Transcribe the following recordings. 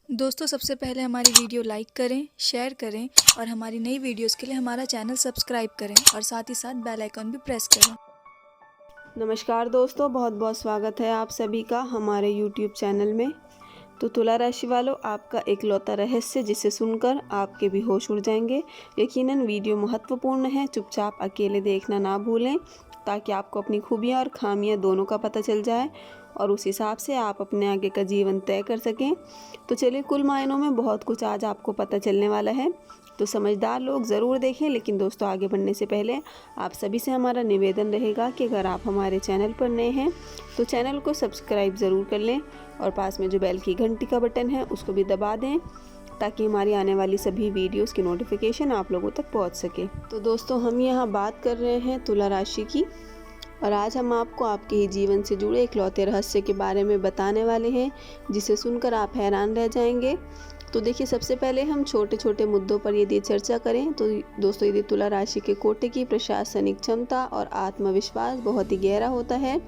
दोस्तों सबसे पहले हमारी वीडियो लाइक करें, शेयर करें और हमारी नई वीडियोस के लिए हमारा चैनल सब्सक्राइब करें और साथ ही साथ बेल आइकन भी प्रेस करें। नमस्कार दोस्तों, बहुत बहुत स्वागत है आप सभी का हमारे YouTube चैनल में। तो तुला राशि वालों, आपका इकलौता रहस्य जिसे सुनकर आपके भी होश उड़ जाएंगे। यकीनन वीडियो महत्वपूर्ण है, चुपचाप अकेले देखना ना भूलें ताकि आपको अपनी खूबियाँ और खामियाँ दोनों का पता चल जाए और उस हिसाब से आप अपने आगे का जीवन तय कर सकें। तो चलिए, कुल मायनों में बहुत कुछ आज आपको पता चलने वाला है, तो समझदार लोग ज़रूर देखें। लेकिन दोस्तों, आगे बढ़ने से पहले आप सभी से हमारा निवेदन रहेगा कि अगर आप हमारे चैनल पर नए हैं तो चैनल को सब्सक्राइब ज़रूर कर लें और पास में जो बेल की घंटी का बटन है उसको भी दबा दें ताकि हमारी आने वाली सभी वीडियोस की नोटिफिकेशन आप लोगों तक पहुंच सके। तो दोस्तों, हम यहाँ बात कर रहे हैं तुला राशि की, और आज हम आपको आपके ही जीवन से जुड़े इकलौते रहस्य के बारे में बताने वाले हैं जिसे सुनकर आप हैरान रह जाएंगे। तो देखिए, सबसे पहले हम छोटे छोटे मुद्दों पर यदि चर्चा करें तो दोस्तों, यदि तुला राशि के कोटे की प्रशासनिक क्षमता और आत्मविश्वास बहुत ही गहरा होता है।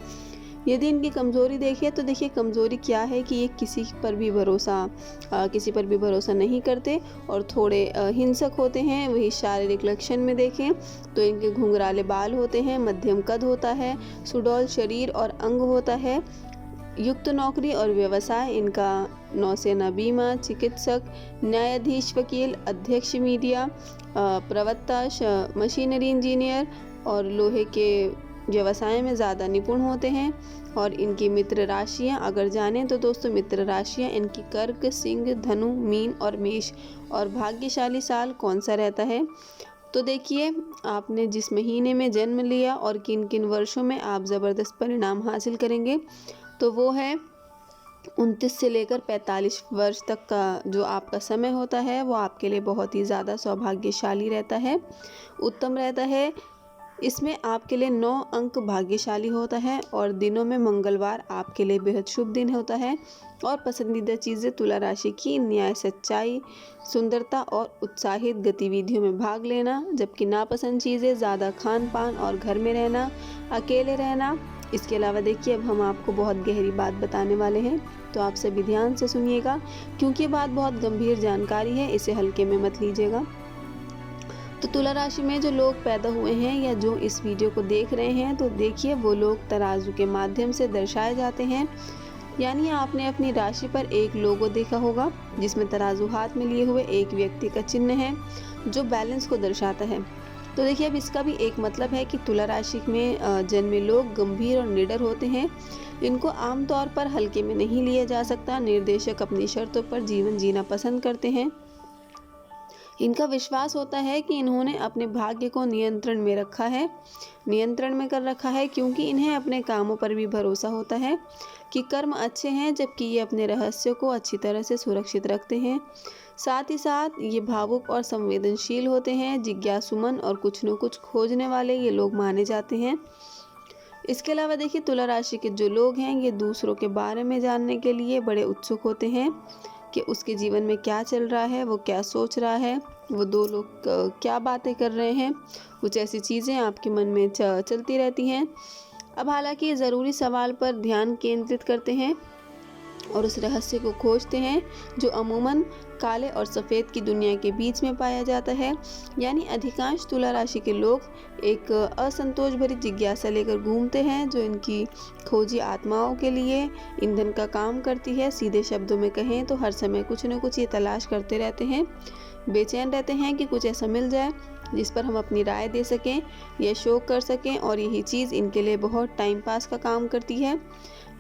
यदि इनकी कमज़ोरी देखें तो देखिए, कमज़ोरी क्या है कि ये किसी पर भी भरोसा नहीं करते और थोड़े हिंसक होते हैं। वही शारीरिक लक्षण में देखें तो इनके घुंघराले बाल होते हैं, मध्यम कद होता है, सुडौल शरीर और अंग होता है। युक्त नौकरी और व्यवसाय इनका नौसेना, बीमा, चिकित्सक, न्यायाधीश, वकील, अध्यक्ष मीडिया, प्रवक्ता, मशीनरी इंजीनियर और लोहे के व्यवसाय में ज़्यादा निपुण होते हैं। और इनकी मित्र राशियां अगर जानें तो दोस्तों, मित्र राशियां इनकी कर्क, सिंह, धनु, मीन और मेष। और भाग्यशाली साल कौन सा रहता है तो देखिए, आपने जिस महीने में जन्म लिया और किन किन वर्षों में आप ज़बरदस्त परिणाम हासिल करेंगे तो वो है 29 से लेकर 45 वर्ष तक का जो आपका समय होता है वो आपके लिए बहुत ही ज़्यादा सौभाग्यशाली रहता है, उत्तम रहता है। इसमें आपके लिए 9 अंक भाग्यशाली होता है और दिनों में मंगलवार आपके लिए बेहद शुभ दिन होता है। और पसंदीदा चीज़ें तुला राशि की न्याय, सच्चाई, सुंदरता और उत्साहित गतिविधियों में भाग लेना, जबकि नापसंद चीज़ें ज़्यादा खान पान और घर में रहना, अकेले रहना। इसके अलावा देखिए, अब हम आपको बहुत गहरी बात बताने वाले हैं, तो आप सभी ध्यान से सुनिएगा क्योंकि ये बात बहुत गंभीर जानकारी है, इसे हल्के में मत लीजिएगा। तो तुला राशि में जो लोग पैदा हुए हैं या जो इस वीडियो को देख रहे हैं, तो देखिए, वो लोग तराजू के माध्यम से दर्शाए जाते हैं। यानी आपने अपनी राशि पर एक लोगो देखा होगा जिसमें तराजू हाथ में लिए हुए एक व्यक्ति का चिन्ह है जो बैलेंस को दर्शाता है। तो देखिए, अब इसका भी एक मतलब है कि तुला राशि में जन्मे लोग गंभीर और निडर होते हैं। इनको आमतौर पर हल्के में नहीं लिया जा सकता। निर्देशक अपनी शर्तों पर जीवन जीना पसंद करते हैं। इनका विश्वास होता है कि इन्होंने अपने भाग्य को नियंत्रण में कर रखा है क्योंकि इन्हें अपने कामों पर भी भरोसा होता है कि कर्म अच्छे हैं, जबकि ये अपने रहस्य को अच्छी तरह से सुरक्षित रखते हैं। साथ ही साथ ये भावुक और संवेदनशील होते हैं, जिज्ञासुमन और कुछ न कुछ खोजने वाले ये लोग माने जाते हैं। इसके अलावा देखिए, तुला राशि के जो लोग हैं ये दूसरों के बारे में जानने के लिए बड़े उत्सुक होते हैं कि उसके जीवन में क्या चल रहा है, वो क्या सोच रहा है, वो दो लोग क्या बातें कर रहे हैं। कुछ ऐसी चीज़ें आपके मन में चलती रहती हैं। अब हालांकि ये ज़रूरी सवाल पर ध्यान केंद्रित करते हैं और उस रहस्य को खोजते हैं जो अमूमन काले और सफ़ेद की दुनिया के बीच में पाया जाता है। यानी अधिकांश तुला राशि के लोग एक असंतोष भरी जिज्ञासा लेकर घूमते हैं जो इनकी खोजी आत्माओं के लिए ईंधन का काम करती है। सीधे शब्दों में कहें तो हर समय कुछ न कुछ ये तलाश करते रहते हैं, बेचैन रहते हैं कि कुछ ऐसा मिल जाए जिस पर हम अपनी राय दे सकें या शौक कर सकें, और यही चीज़ इनके लिए बहुत टाइम पास का काम करती है।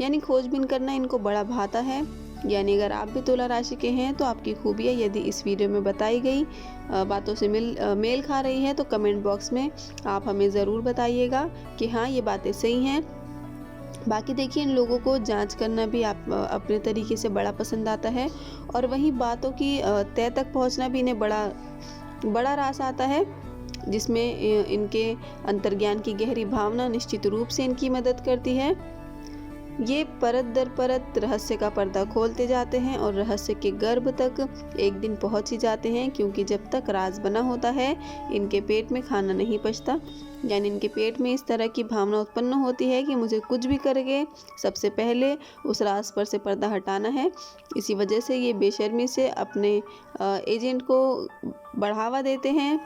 यानी खोजबीन करना इनको बड़ा भाता है। यानी अगर आप भी तुला राशि के हैं तो आपकी खूबियाँ यदि इस वीडियो में बताई गई बातों से मेल खा रही है तो कमेंट बॉक्स में आप हमें ज़रूर बताइएगा कि हाँ, ये बातें सही हैं। बाकी देखिए, इन लोगों को जांच करना भी आप अपने तरीके से बड़ा पसंद आता है और वहीं बातों की तय तक पहुंचना भी इन्हें बड़ा रास आता है, जिसमें इनके अंतर्ज्ञान की गहरी भावना निश्चित रूप से इनकी मदद करती है। ये परत दर परत रहस्य का पर्दा खोलते जाते हैं और रहस्य के गर्भ तक एक दिन पहुंच ही जाते हैं, क्योंकि जब तक राज बना होता है इनके पेट में खाना नहीं पचता। यानी इनके पेट में इस तरह की भावना उत्पन्न होती है कि मुझे कुछ भी करके सबसे पहले उस राज पर से पर्दा हटाना है। इसी वजह से ये बेशर्मी से अपने एजेंट को बढ़ावा देते हैं।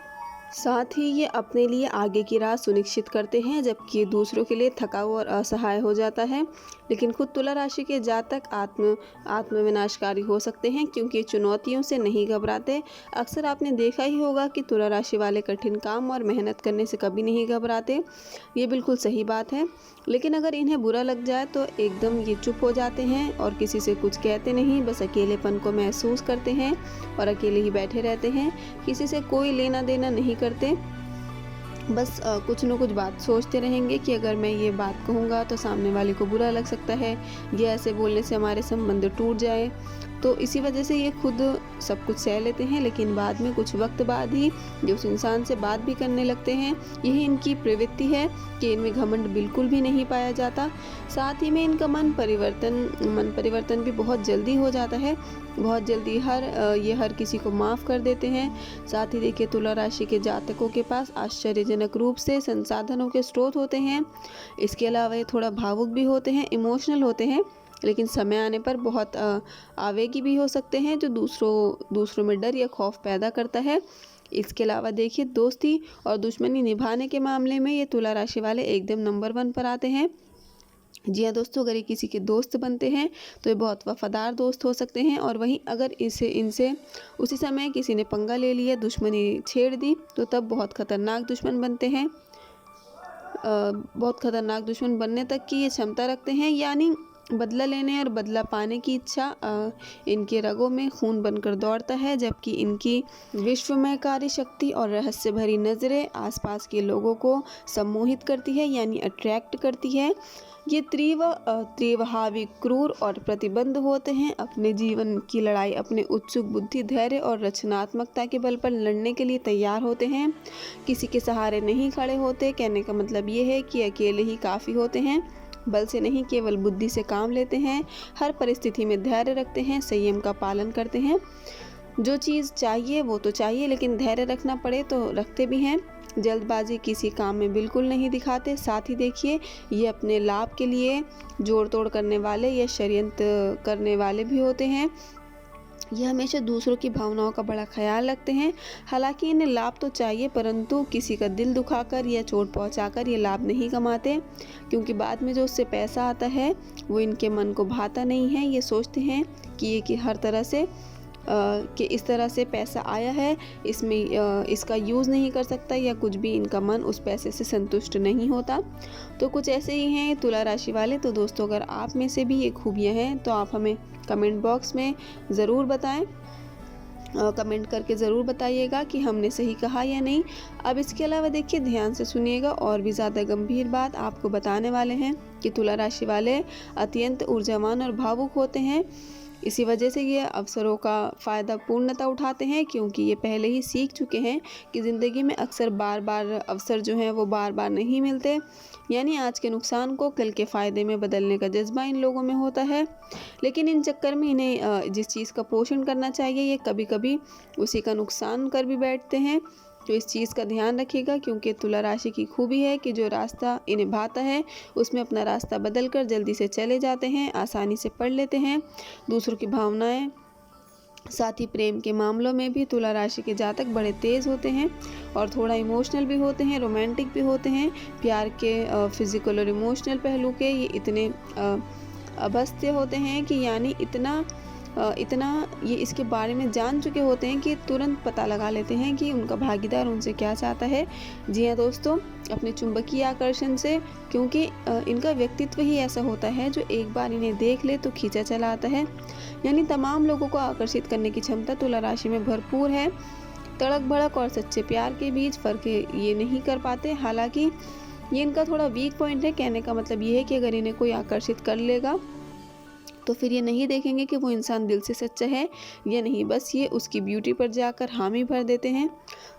साथ ही ये अपने लिए आगे की राह सुनिश्चित करते हैं, जबकि दूसरों के लिए थकाऊ और असहाय हो जाता है। लेकिन खुद तुला राशि के जातक आत्मविनाशकारी हो सकते हैं, क्योंकि चुनौतियों से नहीं घबराते। अक्सर आपने देखा ही होगा कि तुला राशि वाले कठिन काम और मेहनत करने से कभी नहीं घबराते। ये बिल्कुल सही बात है। लेकिन अगर इन्हें बुरा लग जाए तो एकदम ये चुप हो जाते हैं और किसी से कुछ कहते नहीं, बस अकेलेपन को महसूस करते हैं और अकेले ही बैठे रहते हैं। किसी से कोई लेना देना नहीं करते, बस कुछ न कुछ बात सोचते रहेंगे कि अगर मैं ये बात कहूँगा तो सामने वाले को बुरा लग सकता है, या ऐसे बोलने से हमारे संबंध टूट जाए। तो इसी वजह से ये खुद सब कुछ सह लेते हैं, लेकिन बाद में कुछ वक्त बाद ही जो उस इंसान से बात भी करने लगते हैं। यही इनकी प्रवृत्ति है कि इनमें घमंड बिल्कुल भी नहीं पाया जाता। साथ ही में इनका मन परिवर्तन भी बहुत जल्दी हो जाता है। बहुत जल्दी ये हर किसी को माफ़ कर देते हैं। साथ ही देखिए, तुला राशि के जातकों के पास आश्चर्यजनक रूप से संसाधनों के स्रोत होते हैं। इसके अलावा ये थोड़ा भावुक भी होते हैं, इमोशनल होते हैं, लेकिन समय आने पर बहुत आवेगी भी हो सकते हैं, जो दूसरों में डर या खौफ पैदा करता है। इसके अलावा देखिए, दोस्ती और दुश्मनी निभाने के मामले में ये तुला राशि वाले एकदम नंबर 1 पर आते हैं। जी हाँ दोस्तों, अगर ये किसी के दोस्त बनते हैं तो ये बहुत वफादार दोस्त हो सकते हैं, और वहीं अगर इनसे उसी समय किसी ने पंगा ले लिया, दुश्मनी छेड़ दी, तो तब बहुत ख़तरनाक दुश्मन बनते हैं। बहुत ख़तरनाक दुश्मन बनने तक की ये क्षमता रखते हैं। यानी बदला लेने और बदला पाने की इच्छा इनके रगों में खून बनकर दौड़ता है, जबकि इनकी विश्वमयकारी शक्ति और रहस्य भरी नज़रें आसपास के लोगों को सम्मोहित करती है, यानी अट्रैक्ट करती है। ये तीव्र हावी, क्रूर और प्रतिबद्ध होते हैं। अपने जीवन की लड़ाई अपने उत्सुक बुद्धि, धैर्य और रचनात्मकता के बल पर लड़ने के लिए तैयार होते हैं। किसी के सहारे नहीं खड़े होते। कहने का मतलब ये है कि अकेले ही काफ़ी होते हैं। बल से नहीं, केवल बुद्धि से काम लेते हैं। हर परिस्थिति में धैर्य रखते हैं, संयम का पालन करते हैं। जो चीज़ चाहिए वो तो चाहिए, लेकिन धैर्य रखना पड़े तो रखते भी हैं। जल्दबाजी किसी काम में बिल्कुल नहीं दिखाते। साथ ही देखिए, ये अपने लाभ के लिए जोड़ तोड़ करने वाले या षड्यंत्र करने वाले भी होते हैं। ये हमेशा दूसरों की भावनाओं का बड़ा ख्याल रखते हैं। हालांकि इन्हें लाभ तो चाहिए, परंतु किसी का दिल दुखाकर या चोट पहुंचाकर ये लाभ नहीं कमाते, क्योंकि बाद में जो उससे पैसा आता है वो इनके मन को भाता नहीं है। ये सोचते हैं कि हर तरह से कि इस तरह से पैसा आया है, इसमें इसका यूज़ नहीं कर सकता, या कुछ भी इनका मन उस पैसे से संतुष्ट नहीं होता। तो कुछ ऐसे ही हैं तुला राशि वाले। तो दोस्तों, अगर आप में से भी ये खूबियाँ हैं तो आप हमें कमेंट बॉक्स में ज़रूर बताएं। कमेंट करके ज़रूर बताइएगा कि हमने सही कहा या नहीं। अब इसके अलावा देखिए, ध्यान से सुनिएगा, और भी ज़्यादा गंभीर बात आपको बताने वाले हैं कि तुला राशि वाले अत्यंत ऊर्जावान और भावुक होते हैं। इसी वजह से ये अवसरों का फ़ायदा पूर्णतः उठाते हैं, क्योंकि ये पहले ही सीख चुके हैं कि ज़िंदगी में अक्सर बार बार अवसर जो हैं वो बार बार नहीं मिलते। यानी आज के नुकसान को कल के फ़ायदे में बदलने का जज्बा इन लोगों में होता है। लेकिन इन चक्कर में इन्हें जिस चीज़ का पोषण करना चाहिए, ये कभी कभी उसी का नुकसान कर भी बैठते हैं। तो इस चीज़ का ध्यान रखिएगा, क्योंकि तुला राशि की खूबी है कि जो रास्ता इन्हें भाता है उसमें अपना रास्ता बदल कर जल्दी से चले जाते हैं, आसानी से पढ़ लेते हैं दूसरों की भावनाएं। साथ ही प्रेम के मामलों में भी तुला राशि के जातक बड़े तेज़ होते हैं और थोड़ा इमोशनल भी होते हैं, रोमांटिक भी होते हैं। प्यार के फिज़िकल और इमोशनल पहलू के ये इतने अभ्यस्त होते हैं कि यानी इतना ये इसके बारे में जान चुके होते हैं कि तुरंत पता लगा लेते हैं कि उनका भागीदार उनसे क्या चाहता है। जी हाँ दोस्तों, अपने चुंबकीय आकर्षण से, क्योंकि इनका व्यक्तित्व ही ऐसा होता है जो एक बार इन्हें देख ले तो खींचा चला आता है। यानी तमाम लोगों को आकर्षित करने की क्षमता तुला राशि में भरपूर है। तड़क भड़क और सच्चे प्यार के बीच फ़र्क ये नहीं कर पाते। हालांकि ये इनका थोड़ा वीक पॉइंट है। कहने का मतलब ये है कि अगर इन्हें कोई आकर्षित कर लेगा तो फिर ये नहीं देखेंगे कि वो इंसान दिल से सच्चा है या नहीं, बस ये उसकी ब्यूटी पर जाकर हामी भर देते हैं।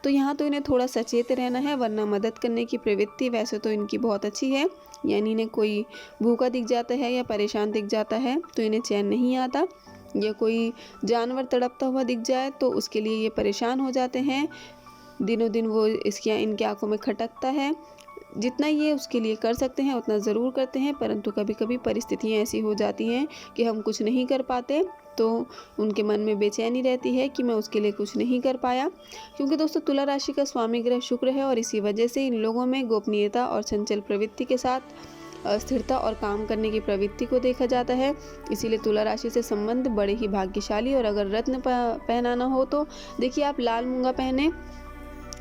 तो यहाँ तो इन्हें थोड़ा सचेत रहना है, वरना मदद करने की प्रवृत्ति वैसे तो इनकी बहुत अच्छी है, यानी इन्हें कोई भूखा दिख जाता है या परेशान दिख जाता है तो इन्हें चैन नहीं आता, या कोई जानवर तड़पता हुआ दिख जाए तो उसके लिए ये परेशान हो जाते हैं, दिनों दिन वो इनकी आंखों में खटकता है। जितना ये उसके लिए कर सकते हैं उतना ज़रूर करते हैं, परंतु कभी कभी परिस्थितियाँ ऐसी हो जाती हैं कि हम कुछ नहीं कर पाते, तो उनके मन में बेचैनी रहती है कि मैं उसके लिए कुछ नहीं कर पाया। क्योंकि दोस्तों तुला राशि का स्वामी ग्रह शुक्र है और इसी वजह से इन लोगों में गोपनीयता और चंचल प्रवृत्ति के साथ स्थिरता और काम करने की प्रवृत्ति को देखा जाता है। इसीलिए तुला राशि से संबंध बड़े ही भाग्यशाली। और अगर रत्न पहनाना हो तो देखिए आप लाल मूंगा पहने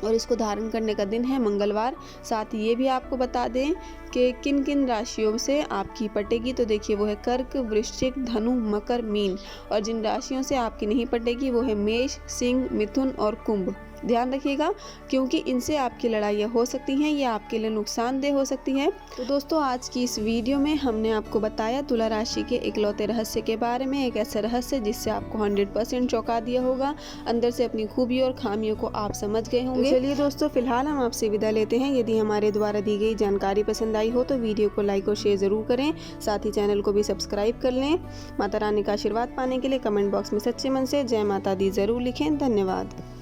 और इसको धारण करने का दिन है मंगलवार। साथ ही ये भी आपको बता दें कि किन किन राशियों से आपकी पटेगी, तो देखिए वो है कर्क, वृश्चिक, धनु, मकर, मीन। और जिन राशियों से आपकी नहीं पटेगी वो है मेष, सिंह, मिथुन और कुंभ। ध्यान रखिएगा क्योंकि इनसे आपकी लड़ाइयाँ हो सकती हैं या आपके लिए नुकसानदेह हो सकती हैं। तो दोस्तों आज की इस वीडियो में हमने आपको बताया तुला राशि के इकलौते रहस्य के बारे में, एक ऐसा रहस्य जिससे आपको 100% चौंका दिया होगा। अंदर से अपनी खूबी और खामियों को आप समझ गए होंगे। तो चलिए दोस्तों फिलहाल हम आपसे विदा लेते हैं। यदि हमारे द्वारा दी गई जानकारी पसंद आई हो तो वीडियो को लाइक और शेयर ज़रूर करें, साथ ही चैनल को भी सब्सक्राइब कर लें। माता रानी का आशीर्वाद पाने के लिए कमेंट बॉक्स में सच्चे मन से जय माता दी ज़रूर लिखें। धन्यवाद।